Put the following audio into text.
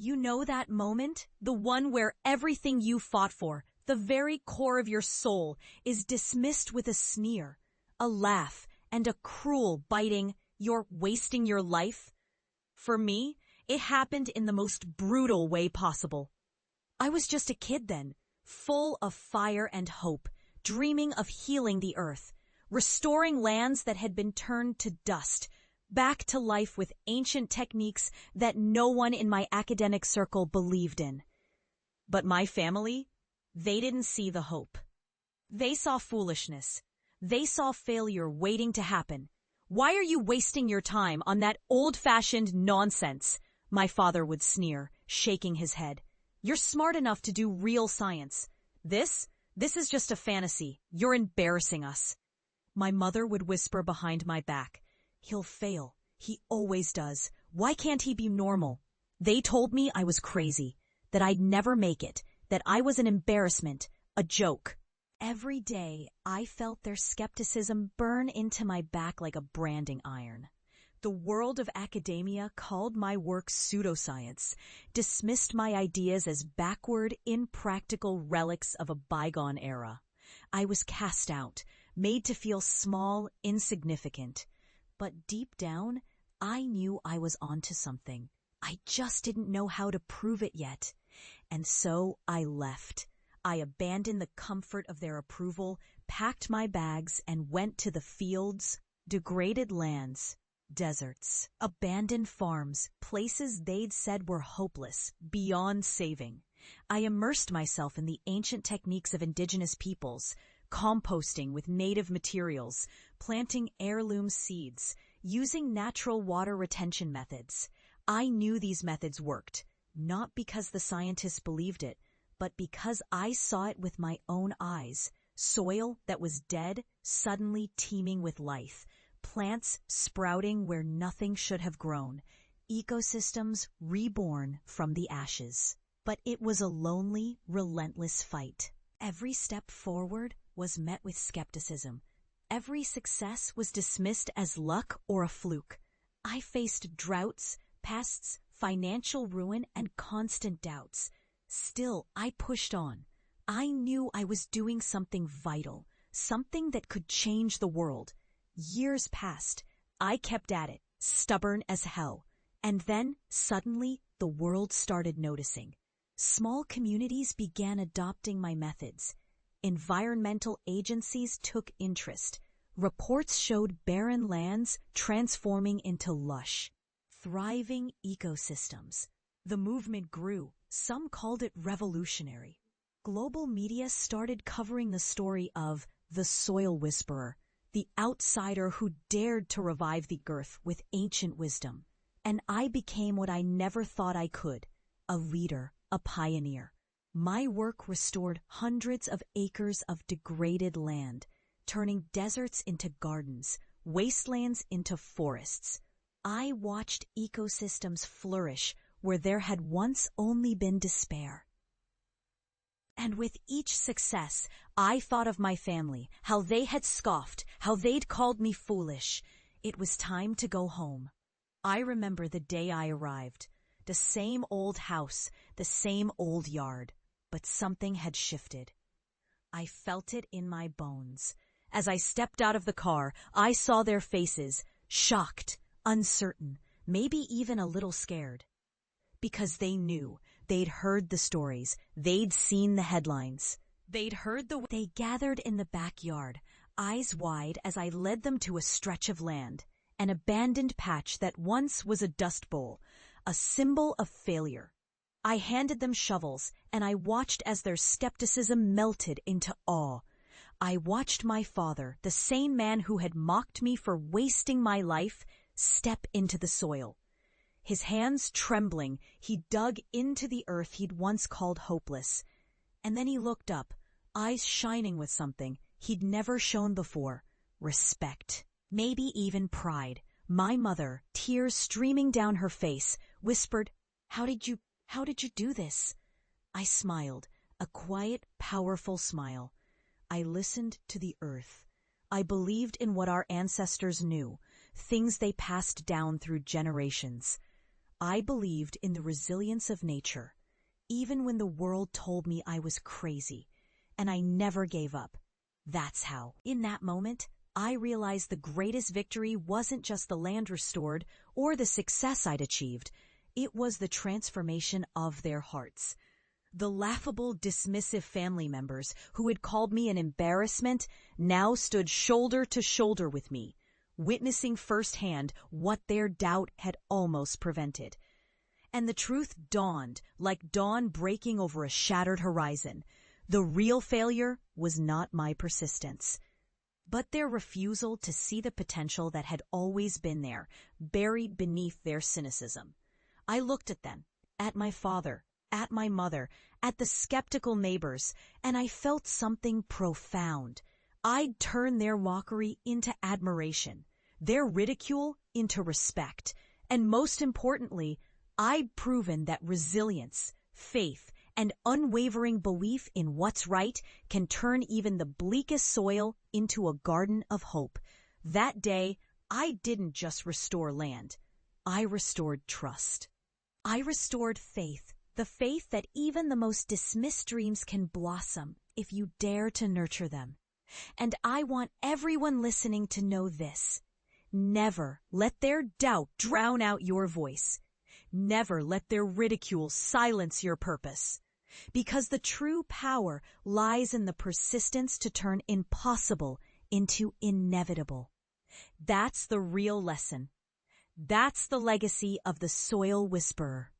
You know that moment? The one where everything you fought for, the very core of your soul, is dismissed with a sneer, a laugh, and a cruel, biting, "You're wasting your life." For me, it happened in the most brutal way possible. I was just a kid then, full of fire and hope, dreaming of healing the earth, restoring lands that had been turned to dust, back to life with ancient techniques that no one in my academic circle believed in. But my family, they didn't see the hope. They saw foolishness. They saw failure waiting to happen. "Why are you wasting your time on that old-fashioned nonsense?" my father would sneer, shaking his head. "You're smart enough to do real science. This is just a fantasy. You're embarrassing us." My mother would whisper behind my back, "He'll fail. He always does. Why can't he be normal?" They told me I was crazy, that I'd never make it, that I was an embarrassment, a joke. Every day, I felt their skepticism burn into my back like a branding iron. The world of academia called my work pseudoscience, dismissed my ideas as backward, impractical relics of a bygone era. I was cast out, made to feel small, insignificant. But deep down, I knew I was onto something. I just didn't know how to prove it yet. And so I left. I abandoned the comfort of their approval, packed my bags, and went to the fields, degraded lands, deserts, abandoned farms, places they'd said were hopeless, beyond saving. I immersed myself in the ancient techniques of indigenous peoples, composting with native materials, planting heirloom seeds, using natural water retention methods. I knew these methods worked, not because the scientists believed it, but because I saw it with my own eyes. Soil that was dead, suddenly teeming with life. Plants sprouting where nothing should have grown. Ecosystems reborn from the ashes. But it was a lonely, relentless fight. Every step forward was met with skepticism. Every success was dismissed as luck or a fluke. I faced droughts, pests, financial ruin, and constant doubts. Still, I pushed on. I knew I was doing something vital, something that could change the world. Years passed. I kept at it, stubborn as hell. And then, suddenly, the world started noticing. Small communities began adopting my methods. Environmental agencies took interest. Reports showed barren lands transforming into lush, thriving ecosystems. The movement grew. Some called it revolutionary. Global media started covering the story of the soil whisperer, the outsider who dared to revive the earth with ancient wisdom. And I became what I never thought I could, a leader, a pioneer. My work restored hundreds of acres of degraded land, turning deserts into gardens, wastelands into forests. I watched ecosystems flourish where there had once only been despair. And with each success, I thought of my family, how they had scoffed, how they'd called me foolish. It was time to go home. I remember the day I arrived. The same old house, the same old yard, but something had shifted. I felt it in my bones. As I stepped out of the car, I saw their faces, shocked, uncertain, maybe even a little scared. Because they knew, they'd heard the stories, they'd seen the headlines. They gathered in the backyard, eyes wide as I led them to a stretch of land, an abandoned patch that once was a dust bowl, a symbol of failure. I handed them shovels, and I watched as their skepticism melted into awe. I watched my father, the same man who had mocked me for wasting my life, step into the soil. His hands trembling, he dug into the earth he'd once called hopeless. And then he looked up, eyes shining with something he'd never shown before, respect, maybe even pride. My mother, tears streaming down her face, whispered, How did you do this?" I smiled, a quiet, powerful smile. I listened to the earth. I believed in what our ancestors knew, things they passed down through generations. I believed in the resilience of nature, even when the world told me I was crazy, and I never gave up. That's how. In that moment, I realized the greatest victory wasn't just the land restored or the success I'd achieved. It was the transformation of their hearts. The laughable, dismissive family members who had called me an embarrassment now stood shoulder to shoulder with me, witnessing firsthand what their doubt had almost prevented. And the truth dawned like dawn breaking over a shattered horizon. The real failure was not my persistence, but their refusal to see the potential that had always been there, buried beneath their cynicism. I looked at them, at my father, at my mother, at the skeptical neighbors, and I felt something profound. I'd turned their mockery into admiration, their ridicule into respect, and most importantly, I'd proven that resilience, faith, and unwavering belief in what's right can turn even the bleakest soil into a garden of hope. That day, I didn't just restore land. I restored trust. I restored faith, the faith that even the most dismissed dreams can blossom if you dare to nurture them. And I want everyone listening to know this. Never let their doubt drown out your voice. Never let their ridicule silence your purpose. Because the true power lies in the persistence to turn impossible into inevitable. That's the real lesson. That's the legacy of the Soil Whisperer.